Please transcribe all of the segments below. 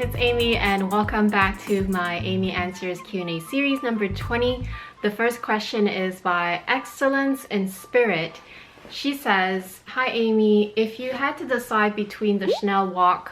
it's Amy and welcome back to my Amy Answers Q&A series number 20. The first question is by Excellence in Spirit. She says, "Hi Amy, if you had to decide between the Chanel Walk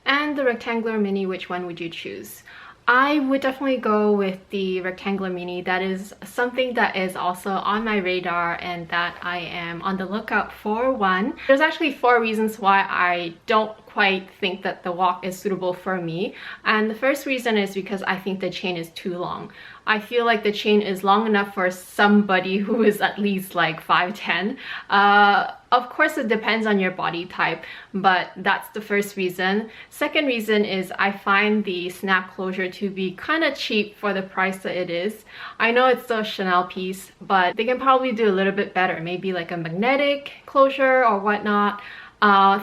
and the Rectangular Mini, which one would you choose?" I would definitely go with the Rectangular Mini. That is something that is also on my radar and that I am on the lookout for one. There's actually 4 reasons why I don't quite think that the Walk is suitable for me. And the first reason is because I think the chain is too long. I feel like the chain is long enough for somebody who is at least like 5'10". Of course it depends on your body type, but that's the first reason. Second reason is I find the snap closure to be kind of cheap for the price that it is. I know it's still a Chanel piece, but they can probably do a little bit better, maybe like a magnetic closure or whatnot.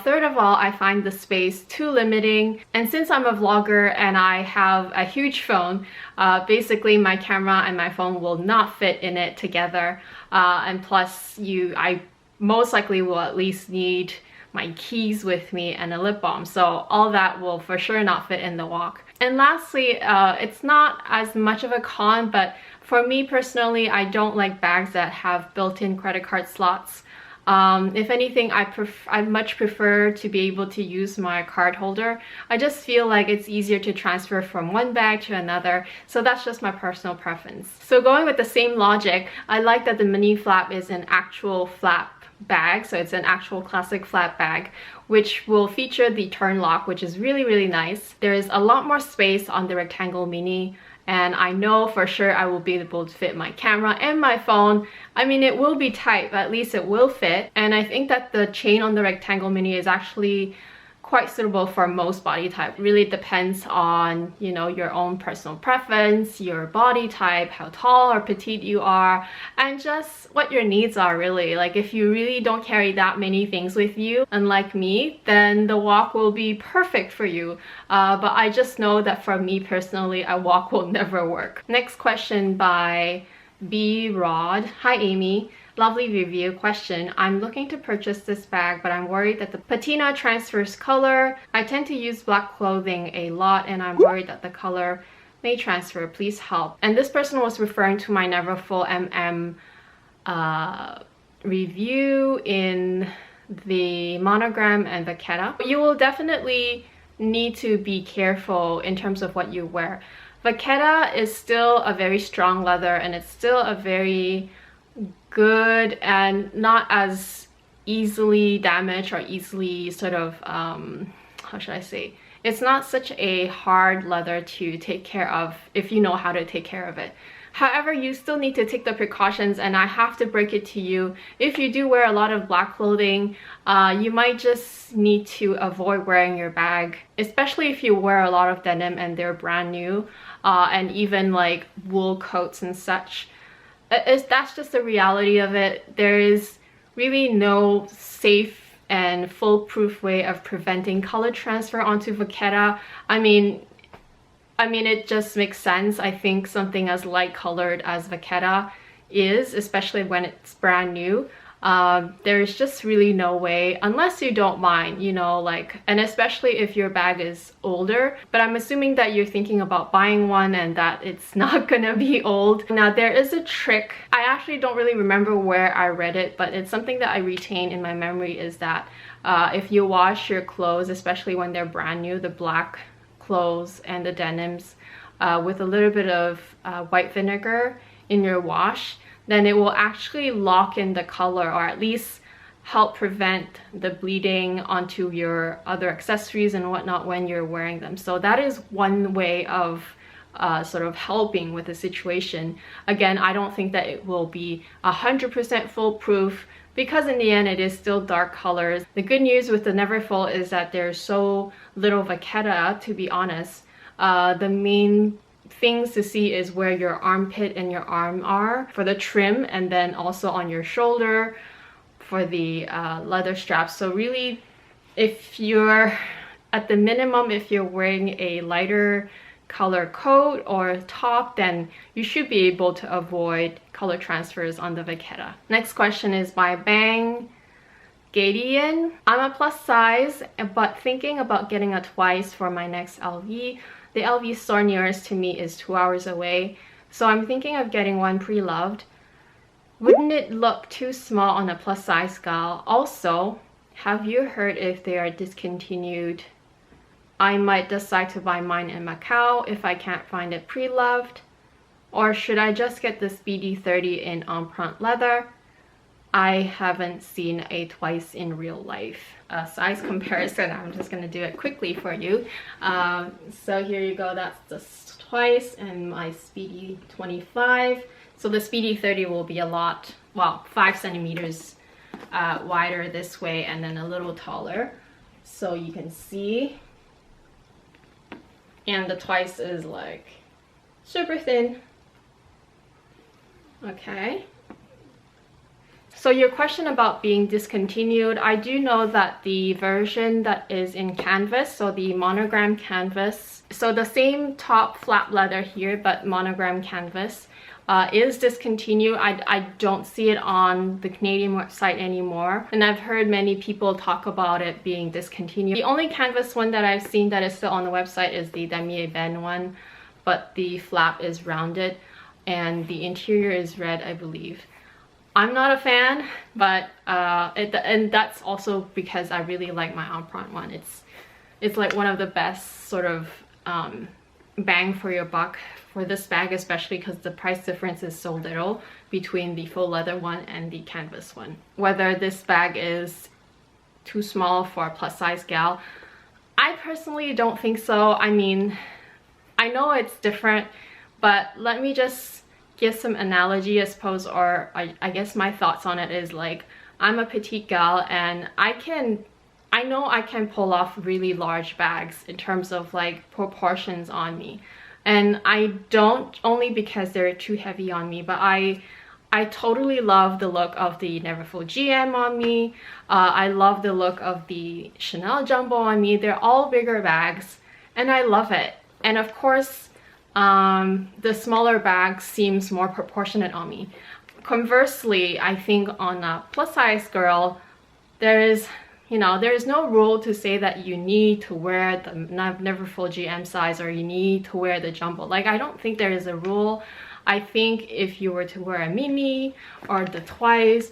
Third of all, I find the space too limiting, and since I'm a vlogger and I have a huge phone, basically my camera and my phone will not fit in it together, and plus I most likely will at least need my keys with me and a lip balm, so all that will for sure not fit in the Walk. And lastly, it's not as much of a con, but for me personally, I don't like bags that have built-in credit card slots. If anything, I much prefer to be able to use my card holder. I just feel like it's easier to transfer from one bag to another, so that's just my personal preference. So going with the same logic, I like that the mini flap is an actual flap bag, so it's an actual classic flap bag, which will feature the turn lock, which is really nice. There is a lot more space on the Rectangle Mini, and I know for sure I will be able to fit my camera and my phone. I mean, it will be tight, but at least it will fit. And I think that the chain on the Rectangle Mini is actually quite suitable for most body type. Really depends on, you know, your own personal preference, your body type, how tall or petite you are, and just what your needs are really. Like if you really don't carry that many things with you, unlike me, then the Walk will be perfect for you. But I just know that for me personally, a Walk will never work. Next question by B Rod. Hi Amy. Lovely review. Question: I'm looking to purchase this bag, but I'm worried that the Petit Noe transfers color. I tend to use black clothing a lot and I'm worried that the color may transfer. Please help. And this person was referring to my Never Full MM review in the Monogram and VACHETTA. You will definitely need to be careful in terms of what you wear. VACHETTA is still a very strong leather and it's still a very good and not as easily damaged or easily sort of how should I say, it's not such a hard leather to take care of if you know how to take care of it. However, you still need to take the precautions, and I have to break it to you, if you do wear a lot of black clothing, you might just need to avoid wearing your bag, especially if you wear a lot of denim and they're brand new, and even like wool coats and such. That's just the reality of it. There is really no safe and foolproof way of preventing color transfer onto VACHETTA. I mean it just makes sense. I think something as light colored as VACHETTA is, especially when it's brand new, there's just really no way, unless you don't mind, you know, like, and especially if your bag is older. But I'm assuming that you're thinking about buying one and that it's not gonna be old. Now there is a trick. I actually don't really remember where I read it, but it's something that I retain in my memory, is that if you wash your clothes, especially when they're brand new, the black clothes and the denims, with a little bit of white vinegar in your wash, then it will actually lock in the color, or at least help prevent the bleeding onto your other accessories and whatnot when you're wearing them. So that is one way of sort of helping with the situation. Again, I don't think that it will be 100% foolproof, because in the end it is still dark colors. The good news with the Never Full is that there's so little VACHETTA, to be honest. The main things to see is where your armpit and your arm are for the trim, and then also on your shoulder for the leather straps. So really, if you're at the minimum, if you're wearing a lighter color coat or top, then you should be able to avoid color transfers on the VACHETTA. Next question is by Bang Skadian. I'm a plus size, but thinking about getting a Twice for my next LV. The LV store nearest to me is 2 hours away, so I'm thinking of getting one pre-loved. Wouldn't it look too small on a plus size scale? Also, have you heard if they are discontinued? I might decide to buy mine in Macau if I can't find it pre-loved. Or should I just get the Speedy 30 in Empreinte leather? I haven't seen a Twice in real life. Size comparison, I'm just going to do it quickly for you. So here you go, that's the Twice and my Speedy 25. So the Speedy 30 will be a lot, well, 5 centimeters wider this way and then a little taller. So you can see. And the Twice is like super thin. Okay. So your question about being discontinued, I do know that the version that is in canvas, so the monogram canvas, so the same top flat leather here but monogram canvas is discontinued. I don't see it on the Canadian website anymore, and I've heard many people talk about it being discontinued. The only canvas one that I've seen that is still on the website is the Damier Ben one, but the flap is rounded and the interior is red, I believe. I'm not a fan, but and that's also because I really like my Empreinte one. It's like one of the best sort of bang for your buck for this bag, especially because the price difference is so little between the faux leather one and the canvas one. Whether this bag is too small for a plus size gal, I personally don't think so. I mean, I know it's different, but let me just give some analogy, I suppose, or I guess my thoughts on it is like, I'm a petite gal and I know I can pull off really large bags in terms of like proportions on me, and I don't only because they're too heavy on me, but I totally love the look of the Neverfull GM on me. I love the look of the Chanel Jumbo on me. They're all bigger bags and I love it. And of course, the smaller bag seems more proportionate on me. Conversely, I think on a plus size girl, there is no rule to say that you need to wear the Neverfull GM size or you need to wear the jumbo. Like, I don't think there is a rule. I think if you were to wear a mini or the Twice,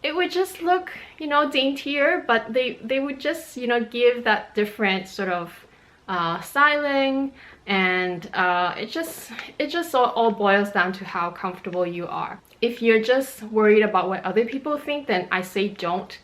it would just look, daintier, but they would just, give that different sort of styling, and it just all boils down to how comfortable you are. If you're just worried about what other people think, then I say don't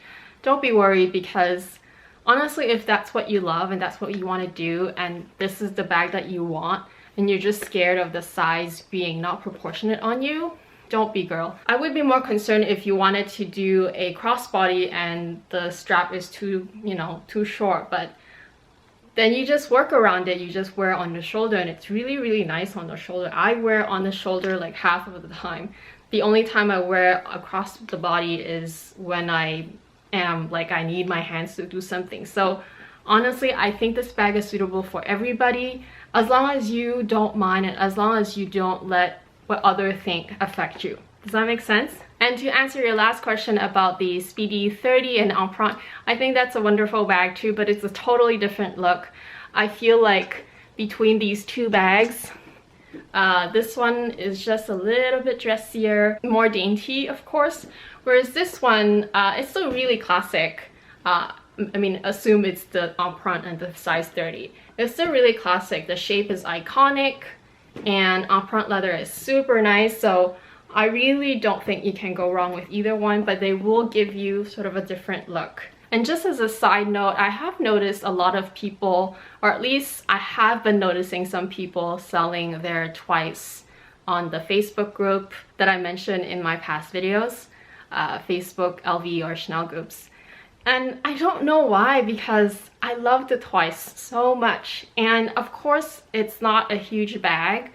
be worried, because honestly, if that's what you love and that's what you want to do and this is the bag that you want and you're just scared of the size being not proportionate on you, don't be, girl. I would be more concerned if you wanted to do a crossbody and the strap is too short, but then you just work around it. You just wear it on the shoulder and it's really nice on the shoulder. I wear it on the shoulder like half of the time. The only time I wear it across the body is when I am like I need my hands to do something. So honestly, I think this bag is suitable for everybody, as long as you don't mind and as long as you don't let what others think affect you. Does that make sense? And to answer your last question about the Speedy 30 and Empreinte, I think that's a wonderful bag too, but it's a totally different look. I feel like between these two bags, this one is just a little bit dressier, more dainty, of course, whereas this one, it's still really classic. I mean, assume it's the Empreinte and the size 30. It's still really classic. The shape is iconic and Empreinte leather is super nice, so I really don't think you can go wrong with either one, but they will give you sort of a different look. And just as a side note, I have noticed a lot of people, or at least I have been noticing some people selling their Twice on the Facebook group that I mentioned in my past videos, Facebook LV or Chanel groups. And I don't know why, because I love the Twice so much. And of course, it's not a huge bag,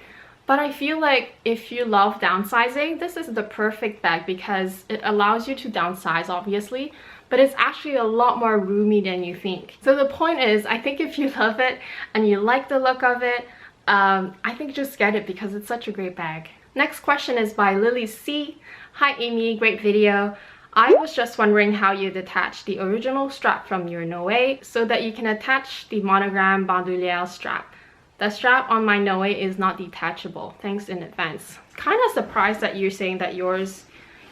but I feel like if you love downsizing, this is the perfect bag because it allows you to downsize, obviously, but it's actually a lot more roomy than you think. So the point is, I think if you love it and you like the look of it, I think just get it because it's such a great bag. Next question is by Lily C. Hi Amy, great video. I was just wondering how you detach the original strap from your Noe so that you can attach the monogram bandouliere strap. The strap on my Noe is not detachable. Thanks in advance. Kind of surprised that you're saying that yours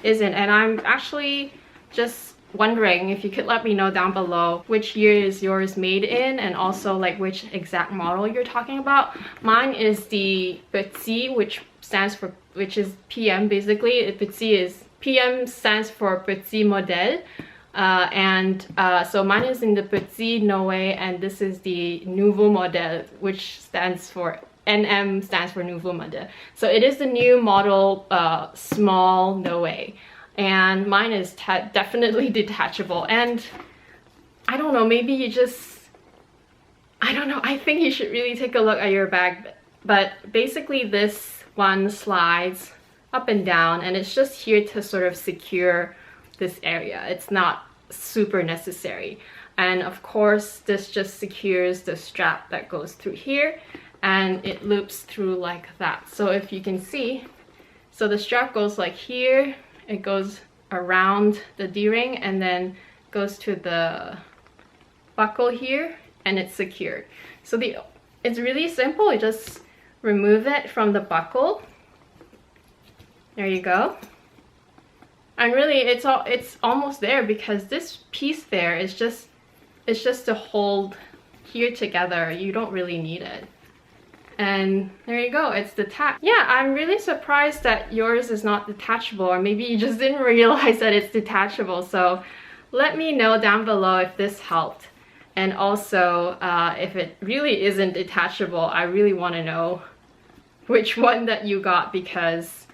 isn't, and I'm actually just wondering if you could let me know down below which year is yours made in, and also like which exact model you're talking about. Mine is the Petit, which is PM basically. Petit is PM stands for Petit Modèle, so mine is in the Petit Noe, and this is the Nouveau Modèle, which stands for NM, stands for Nouveau Modèle. So it is the new model, small Noe, and mine is definitely detachable. And I don't know, maybe you just, I don't know, I think you should really take a look at your bag. But basically this one slides up and down, and it's just here to sort of secure this area. It's not super necessary. And of course this just secures the strap that goes through here, and it loops through like that. So if you can see, so the strap goes like here, it goes around the D-ring and then goes to the buckle here, and it's secured. So it's really simple. You just remove it from the buckle. There you go. And really it's almost there, because this piece there is just, it's just to hold here together. You don't really need it. And there you go, it's detached. Yeah, I'm really surprised that yours is not detachable, or maybe you just didn't realize that it's detachable. So let me know down below if this helped. And also, if it really isn't detachable, I really want to know which one that you got, because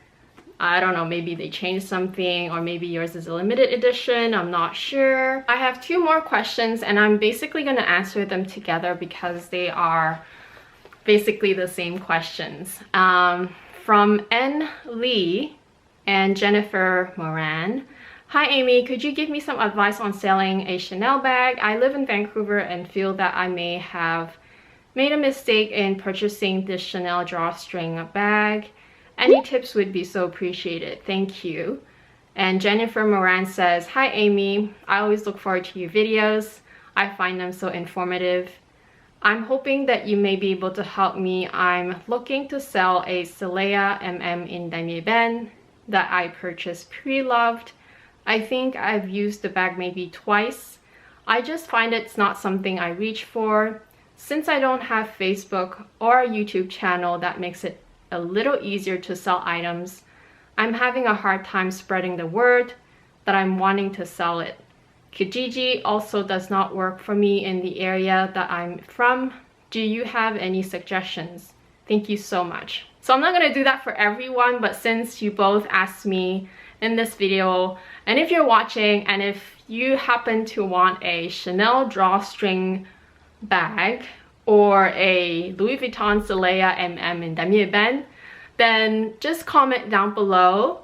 I don't know, maybe they changed something, or maybe yours is a limited edition. I'm not sure. I have 2 more questions, and I'm basically going to answer them together because they are basically the same questions. From N. Lee and Jennifer Moran. Hi Amy, could you give me some advice on selling a Chanel bag? I live in Vancouver and feel that I may have made a mistake in purchasing this Chanel drawstring bag. Any tips would be so appreciated. Thank you. And Jennifer Moran says, hi Amy, I always look forward to your videos. I find them so informative. I'm hoping that you may be able to help me. I'm looking to sell a Celea in Damier Ebene that I purchased pre-loved. I think I've used the bag maybe twice. I just find it's not something I reach for. Since I don't have Facebook or a YouTube channel that makes it a little easier to sell items, I'm having a hard time spreading the word that I'm wanting to sell it. Kijiji also does not work for me in the area that I'm from. Do you have any suggestions? Thank you so much. So I'm not going to do that for everyone, but since you both asked me in this video, and if you're watching and if you happen to want a Chanel drawstring bag or a Louis Vuitton Celea in Damier Ebene, then just comment down below,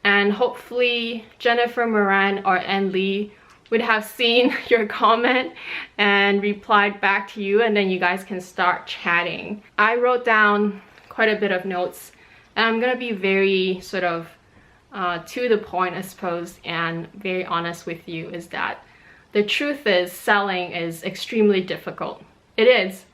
and hopefully Jennifer Moran or Ann Lee would have seen your comment and replied back to you, and then you guys can start chatting. I wrote down quite a bit of notes, and I'm gonna be very sort of to the point, I suppose, and very honest with you, is that the truth is selling is extremely difficult. It is.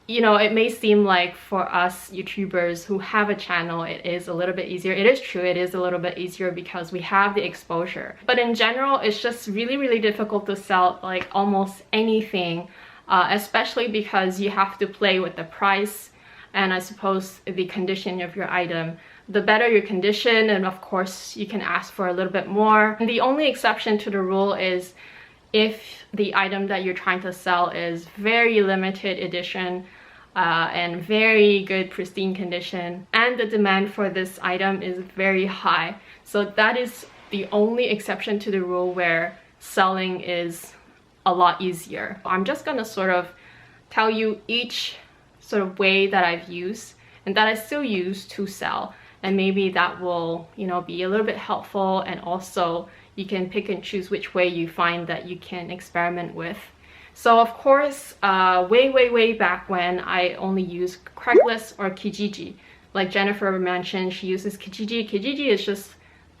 You know, it may seem like for us YouTubers who have a channel, it is a little bit easier. It is true, it is a little bit easier because we have the exposure. But in general, it's just really, really difficult to sell like almost anything, especially because you have to play with the price and I suppose the condition of your item. The better your condition, and of course you can ask for a little bit more. And the only exception to the rule is if the item that you're trying to sell is very limited edition and very good pristine condition, and the demand for this item is very high. So that is the only exception to the rule where selling is a lot easier. I'm just gonna sort of tell you each sort of way that I've used and that I still use to sell, and maybe that will, you know, be a little bit helpful, and also you can pick and choose which way you find that you can experiment with. So of course, way back when, I only used Craigslist or Kijiji. Like Jennifer mentioned, she uses Kijiji. Kijiji is just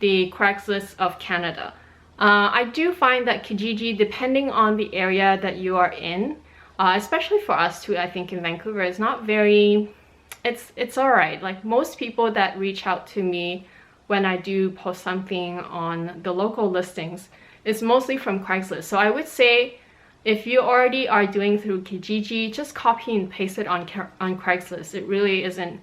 the Craigslist of Canada. I do find that Kijiji, depending on the area that you are in, especially for us too, I think in Vancouver, is not very, it's alright. Like most people that reach out to me when I do post something on the local listings, it's mostly from Craigslist. So I would say if you already are doing through Kijiji, just copy and paste it on Craigslist. It really isn't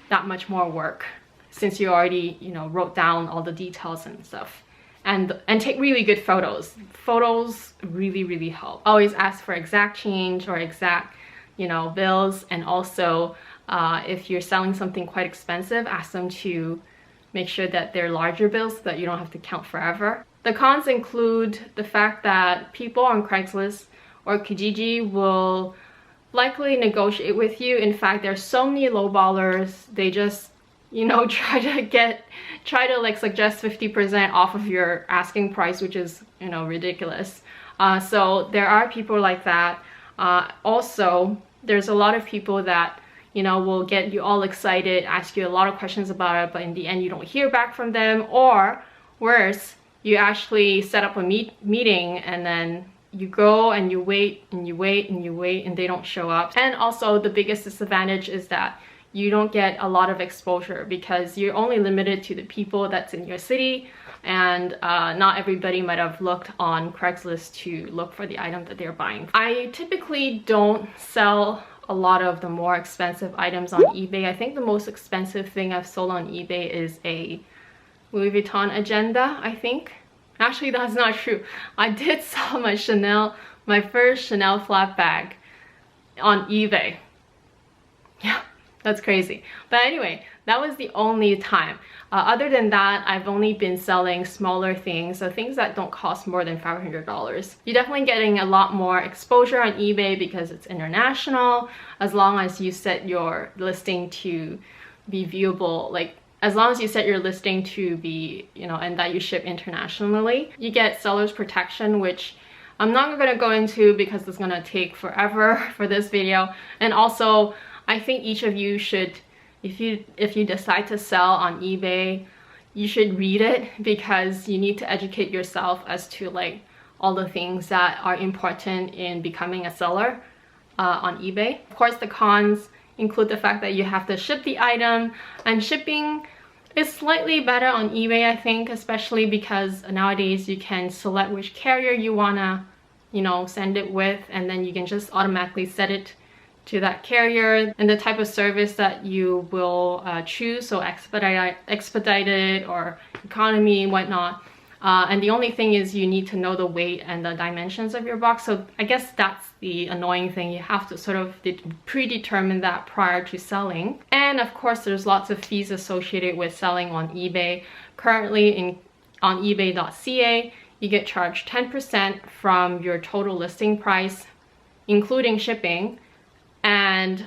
that much more work since you already, you know, wrote down all the details and stuff. And take really good photos. Photos really help. Always ask for exact change or exact, you know, bills. And also if you're selling something quite expensive, ask them to make sure that they're larger bills so that you don't have to count forever. The cons include the fact that people on Craigslist or Kijiji will likely negotiate with you. In fact, there's so many lowballers. They just, you know, try to like suggest 50% off of your asking price, which is, you know, ridiculous. So there are people like that. Also, there's a lot of people that, you know, will get you all excited, ask you a lot of questions about it, but in the end you don't hear back from them. Or worse, you actually set up a meeting and then you go and you wait and you wait and you wait and they don't show up. And also the biggest disadvantage is that you don't get a lot of exposure because you're only limited to the people that's in your city, and not everybody might have looked on Craigslist to look for the item that they're buying. I typically don't sell a lot of the more expensive items on eBay. I think the most expensive thing I've sold on eBay is a Louis Vuitton agenda, I think. Actually, that's not true. I did sell my first Chanel flat bag on eBay. Yeah, that's crazy. But anyway, that was the only time. Other than that, I've only been selling smaller things, so things that don't cost more than $500. You're definitely getting a lot more exposure on eBay because it's international, as long as you set your listing to be viewable, like as long as you set your listing to be, you know, and that you ship internationally. You get seller's protection, which I'm not going to go into because it's going to take forever for this video. And also, I think each of you should, if you decide to sell on eBay, you should read it because you need to educate yourself as to like all the things that are important in becoming a seller on eBay. Of course, the cons include the fact that you have to ship the item, and shipping is slightly better on eBay, I think, especially because nowadays you can select which carrier you wanna, you know, send it with, and then you can just automatically set it to that carrier and the type of service that you will choose, so expedited or economy and whatnot. And the only thing is you need to know the weight and the dimensions of your box. So I guess that's the annoying thing. You have to sort of predetermine that prior to selling. And of course, there's lots of fees associated with selling on eBay. Currently on ebay.ca, you get charged 10% from your total listing price, including shipping. And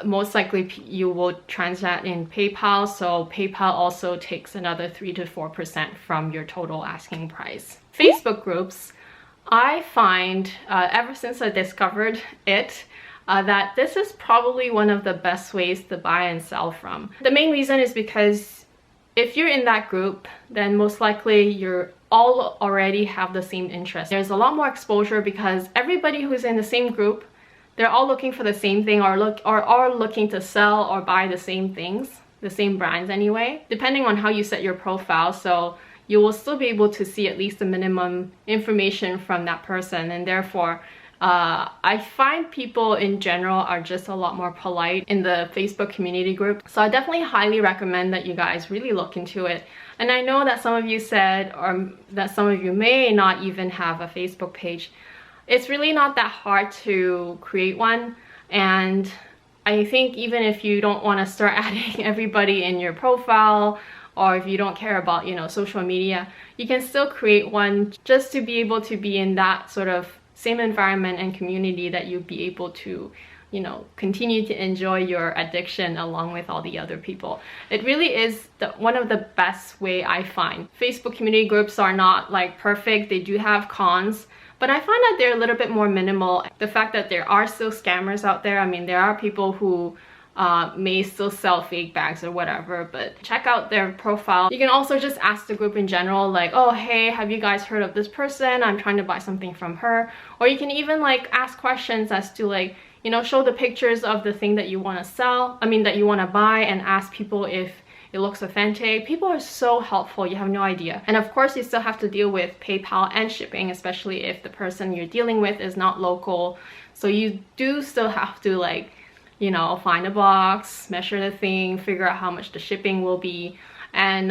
most likely you will transact in PayPal, so PayPal also takes another 3 to 4% from your total asking price. Facebook groups, I find ever since I discovered it, that this is probably one of the best ways to buy and sell from. The main reason is because if you're in that group, then most likely you're all already have the same interest. There's a lot more exposure because everybody who's in the same group, they're all looking for the same thing, or are looking to sell or buy the same things, the same brands anyway, depending on how you set your profile. So you will still be able to see at least the minimum information from that person, and therefore I find people in general are just a lot more polite in the Facebook community group. So I definitely highly recommend that you guys really look into it. And I know that some of you said, or that some of you may not even have a Facebook page. It's really not that hard to create one, and I think even if you don't want to start adding everybody in your profile, or if you don't care about, you know, social media, you can still create one just to be able to be in that sort of same environment and community that you'd be able to, you know, continue to enjoy your addiction along with all the other people. It really is one of the best way I find. Facebook community groups are not like perfect, they do have cons, but I find that they're a little bit more minimal. The fact that there are still scammers out there, I mean, there are people who may still sell fake bags or whatever, but check out their profile. You can also just ask the group in general, like, oh hey, have you guys heard of this person? I'm trying to buy something from her. Or you can even like ask questions as to like, you know, show the pictures of the thing that you want to sell, that you want to buy, and ask people if it looks authentic. People are so helpful, you have no idea. And of course you still have to deal with PayPal and shipping, especially if the person you're dealing with is not local. So you do still have to, like, you know, find a box, measure the thing, figure out how much the shipping will be, and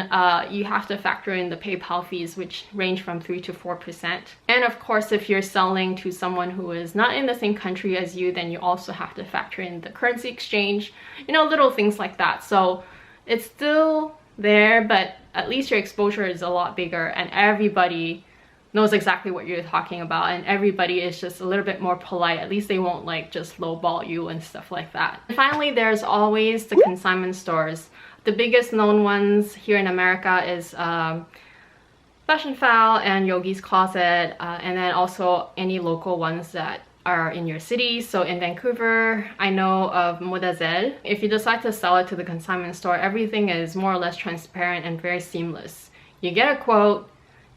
you have to factor in the PayPal fees, which range from 3 to 4%. And of course, if you're selling to someone who is not in the same country as you, then you also have to factor in the currency exchange, you know, little things like that. So it's still there, but at least your exposure is a lot bigger, and everybody knows exactly what you're talking about, and everybody is just a little bit more polite. At least they won't like just lowball you and stuff like that. And finally, there's always the consignment stores. The biggest known ones here in America is Fashionably and Yogi's Closet, and then also any local ones that are in your city. So in Vancouver, I know of MODASELLE. If you decide to sell it to the consignment store, everything is more or less transparent and very seamless. You get a quote,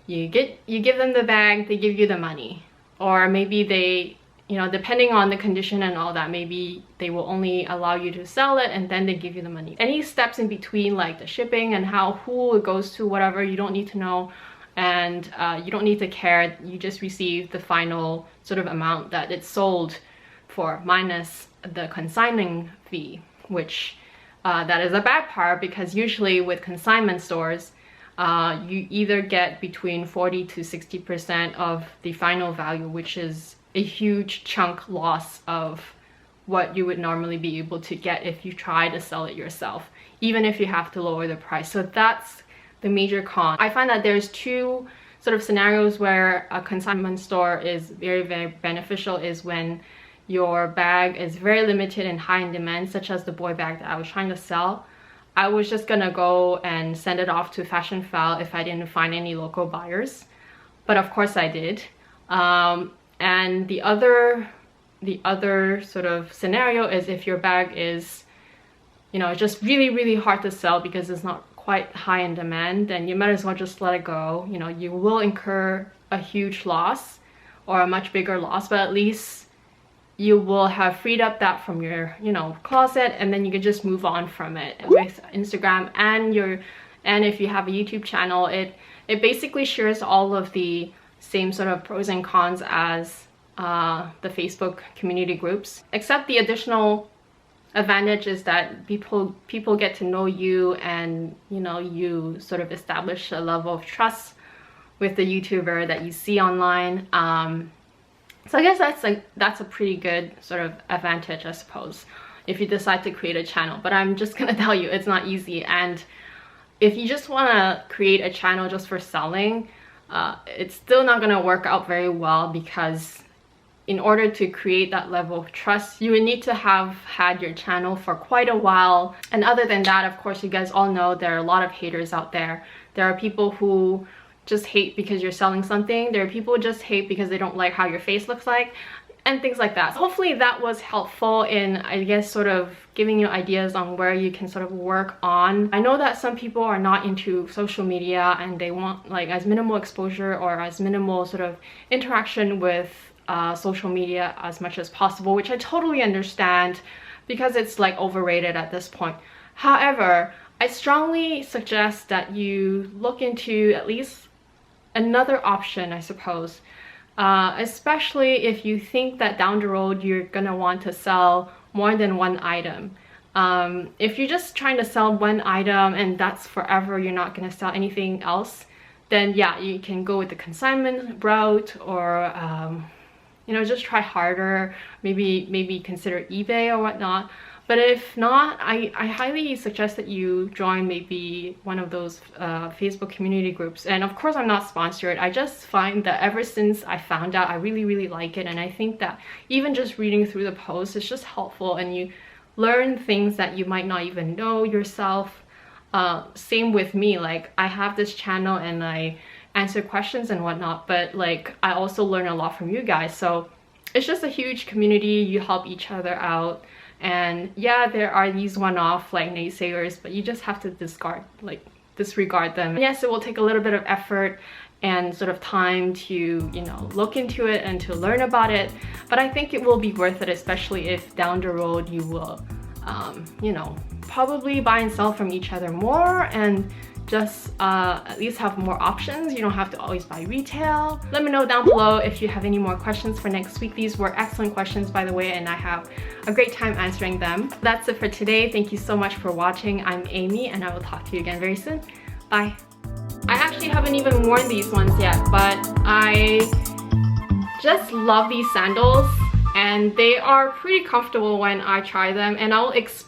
you give them the bag, they give you the money. Or maybe they, you know, depending on the condition and all that, maybe they will only allow you to sell it and then they give you the money. Any steps in between, like the shipping and who it goes to, whatever, you don't need to know. And you don't need to care. You just receive the final sort of amount that it's sold for, minus the consigning fee, which that is a bad part, because usually with consignment stores, you either get between 40 to 60% of the final value, which is a huge chunk loss of what you would normally be able to get if you try to sell it yourself, even if you have to lower the price. So that's the major con. I find that there's two sort of scenarios where a consignment store is very, very beneficial, is when your bag is very limited and high in demand, such as the boy bag that I was trying to sell. I was just gonna go and send it off to Fashionably if I didn't find any local buyers, but of course I did. And the other sort of scenario is if your bag is, you know, just really, really hard to sell because it's not quite high in demand, then you might as well just let it go. You know, you will incur a huge loss or a much bigger loss, but at least you will have freed up that from your, you know, closet, and then you can just move on from it. With Instagram and if you have a YouTube channel, it basically shares all of the same sort of pros and cons as the Facebook community groups, except the additional advantage is that people get to know you, and you know, you sort of establish a level of trust with the YouTuber that you see online. So I guess that's a pretty good sort of advantage, I suppose, if you decide to create a channel. But I'm just gonna tell you, it's not easy. And if you just want to create a channel just for selling, it's still not gonna work out very well, because in order to create that level of trust, you would need to have had your channel for quite a while. And other than that, of course, you guys all know there are a lot of haters out there. There are people who just hate because you're selling something. There are people who just hate because they don't like how your face looks like, and things like that. So hopefully that was helpful in, I guess, sort of giving you ideas on where you can sort of work on. I know that some people are not into social media and they want like as minimal exposure or as minimal sort of interaction with social media as much as possible, which I totally understand, because it's like overrated at this point. However, I strongly suggest that you look into at least another option, I suppose, especially if you think that down the road you're gonna want to sell more than one item. If you're just trying to sell one item and that's forever, you're not gonna sell anything else, then yeah, you can go with the consignment route, or you know, just try harder, maybe consider eBay or whatnot. But if not, I highly suggest that you join maybe one of those Facebook community groups. And of course, I'm not sponsored. I just find that ever since I found out, I really, really like it. And I think that even just reading through the posts is just helpful, and you learn things that you might not even know yourself. Same with me, like I have this channel and I answer questions and whatnot, but like I also learn a lot from you guys. So it's just a huge community. You help each other out, And yeah, there are these one-off like naysayers, but you just have to disregard them. Yes, it will take a little bit of effort and sort of time to, you know, look into it and to learn about it, but I think it will be worth it, especially if down the road you will you know, probably buy and sell from each other more, and just at least have more options. You don't have to always buy retail. Let me know down below if you have any more questions for next week. These were excellent questions, by the way, and I have a great time answering them. That's it for today. Thank you so much for watching. I'm Amy, and I will talk to you again very soon. Bye. I actually haven't even worn these ones yet, but I just love these sandals, and they are pretty comfortable when I try them, and I'll explain